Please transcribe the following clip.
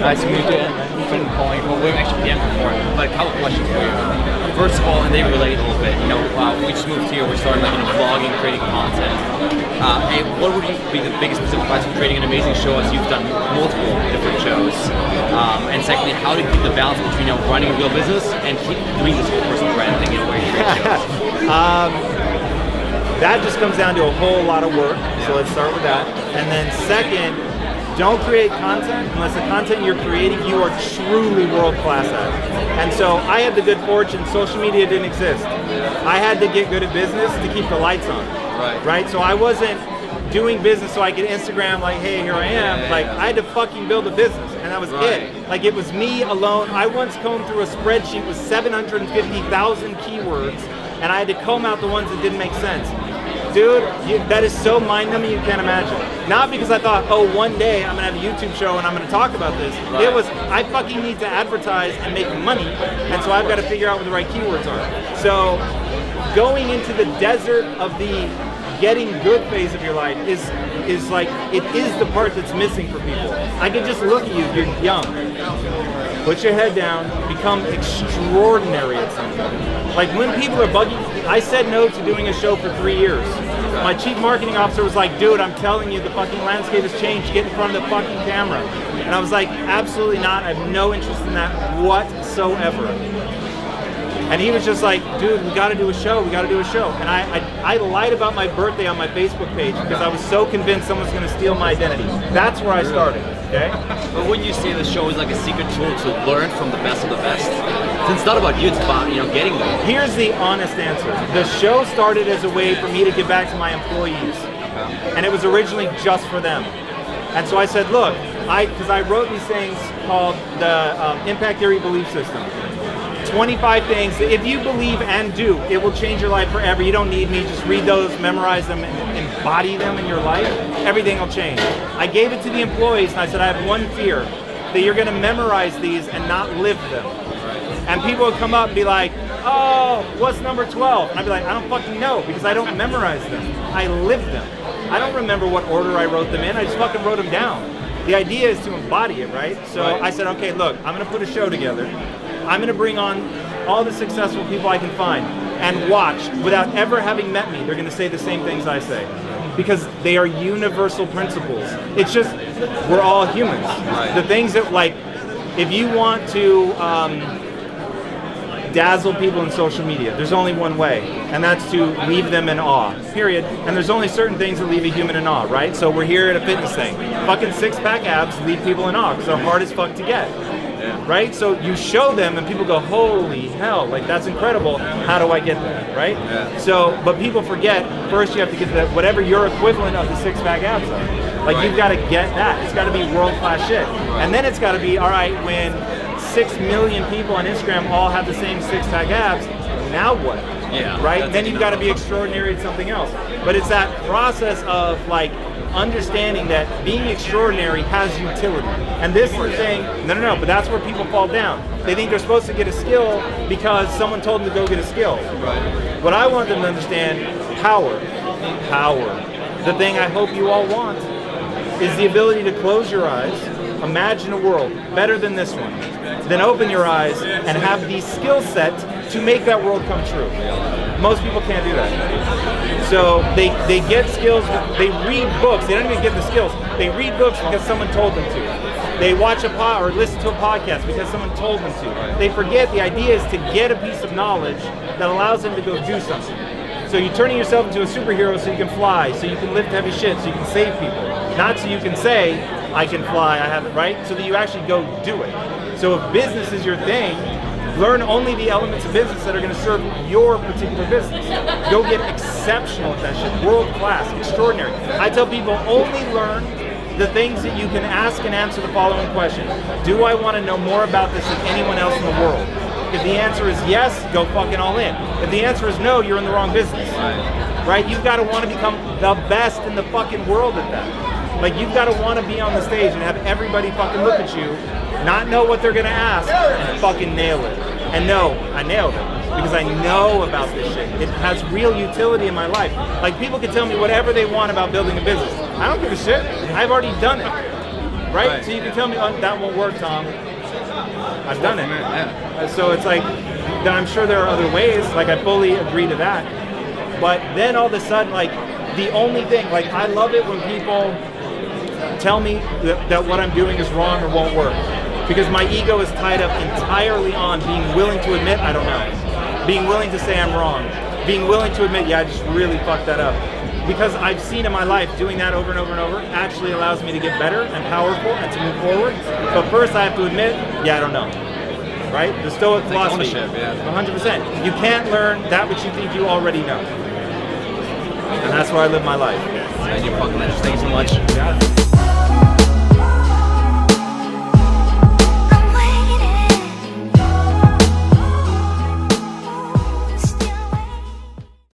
Nice to meet you. We've been calling, well, we're actually DMing before, but a couple questions for you. First of all, and they relate a little bit, we just moved here, we're starting vlogging, creating content. What would be the biggest piece of advice for creating an amazing show as you've done multiple different shows? And secondly, how do you keep the balance between running a real business and keep doing this whole personal brand thing where you create shows? That just comes down to a whole lot of work, so let's start with that. And then second, don't create content unless the content you're creating you are truly world-class at. And so I had the good fortune, social media didn't exist. I had to get good at business to keep the lights on, right? So I wasn't doing business so I could Instagram like, hey, here I am. I had to fucking build a business, and that was it. Like, it was me alone. I once combed through a spreadsheet with 750,000 keywords, and I had to comb out the ones that didn't make sense. Dude, that is so mind-numbing you can't imagine. Not because I thought, oh, one day I'm gonna have a YouTube show and I'm gonna talk about this. It was, I fucking need to advertise and make money, and so I've got to figure out what the right keywords are. So going into the desert of the getting good phase of your life is like, it is the part that's missing for people. I can just look at you, you're young. Put your head down, become extraordinary at something. Like, when people are bugging, I said no to doing a show for 3 years. My chief marketing officer was like, dude, I'm telling you, the fucking landscape has changed, get in front of the fucking camera. And I was like, absolutely not, I have no interest in that whatsoever. And he was just like, dude, we gotta do a show. And I lied about my birthday on my Facebook page because I was so convinced someone's gonna steal my identity. That's where I started, okay? But when you say the show is like a secret tool to learn from the best of the best, it's not about you, it's about getting there. Here's the honest answer. The show started as a way for me to give back to my employees. And it was originally just for them. And so I said, look, because I wrote these things called the Impact Theory Belief System. 25 things that if you believe and do, it will change your life forever. You don't need me, just read those, memorize them, and embody them in your life. Everything will change. I gave it to the employees and I said, I have one fear, that you're gonna memorize these and not live them. And people would come up and be like, oh, what's number 12? And I'd be like, I don't fucking know, because I don't memorize them. I live them. I don't remember what order I wrote them in, I just fucking wrote them down. The idea is to embody it, right? So I said, okay, look, I'm gonna put a show together. I'm gonna bring on all the successful people I can find and watch, without ever having met me, they're gonna say the same things I say. Because they are universal principles. It's just, we're all humans. The things that, like, if you want to dazzle people in social media, there's only one way, and that's to leave them in awe, period. And there's only certain things that leave a human in awe, right? So we're here at a fitness thing. Fucking six-pack abs leave people in awe, because they're hard as fuck to get. Right? So you show them and people go, holy hell, like, that's incredible. How do I get that? Right? So, but people forget, first you have to get to that, whatever your equivalent of the six-pack abs are. Like, you've got to get that. It's got to be world-class shit. And then it's got to be, all right, when 6 million people on Instagram all have the same six-pack abs, now what? Right? Then you've got to be extraordinary at something else. But it's that process of, like, understanding that being extraordinary has utility. And this is saying, no, but that's where people fall down. They think they're supposed to get a skill because someone told them to go get a skill. What I want them to understand, power. The thing I hope you all want is the ability to close your eyes, imagine a world better than this one, then open your eyes and have the skill set to make that world come true. Most people can't do that. So they get skills, they read books, they don't even get the skills. They read books because someone told them to. They watch or listen to a podcast because someone told them to. They forget the idea is to get a piece of knowledge that allows them to go do something. So you're turning yourself into a superhero so you can fly, so you can lift heavy shit, so you can save people. Not so you can say, I can fly, I have it, right? So that you actually go do it. So if business is your thing, learn only the elements of business that are going to serve your particular business. Go get exceptional at that shit, world class, extraordinary. I tell people, only learn the things that you can ask and answer the following question. Do I want to know more about this than anyone else in the world? If the answer is yes, go fucking all in. If the answer is no, you're in the wrong business. Right? You've got to want to become the best in the fucking world at that. Like, you've got to want to be on the stage and have everybody fucking look at you, not know what they're going to ask, and fucking nail it. And no, I nailed it. Because I know about this shit. It has real utility in my life. Like, people can tell me whatever they want about building a business. I don't give a shit. I've already done it. right? Right, So you can yeah. tell me, oh, that won't work, Tom. I've done it. Yeah. So it's like, I'm sure there are other ways, like I fully agree to that. But then all of a sudden, like, the only thing, like, I love it when people tell me that what I'm doing is wrong or won't work. Because my ego is tied up entirely on being willing to admit I don't know. Being willing to say I'm wrong. Being willing to admit, yeah, I just really fucked that up. Because I've seen in my life doing that over and over and over actually allows me to get better and powerful and to move forward. But first I have to admit, yeah, I don't know. Right? The Stoic philosophy. ownership, yeah. 100%. You can't learn that which you think you already know. And that's where I live my life. And you're fucking interesting. Thank you so much. Yeah.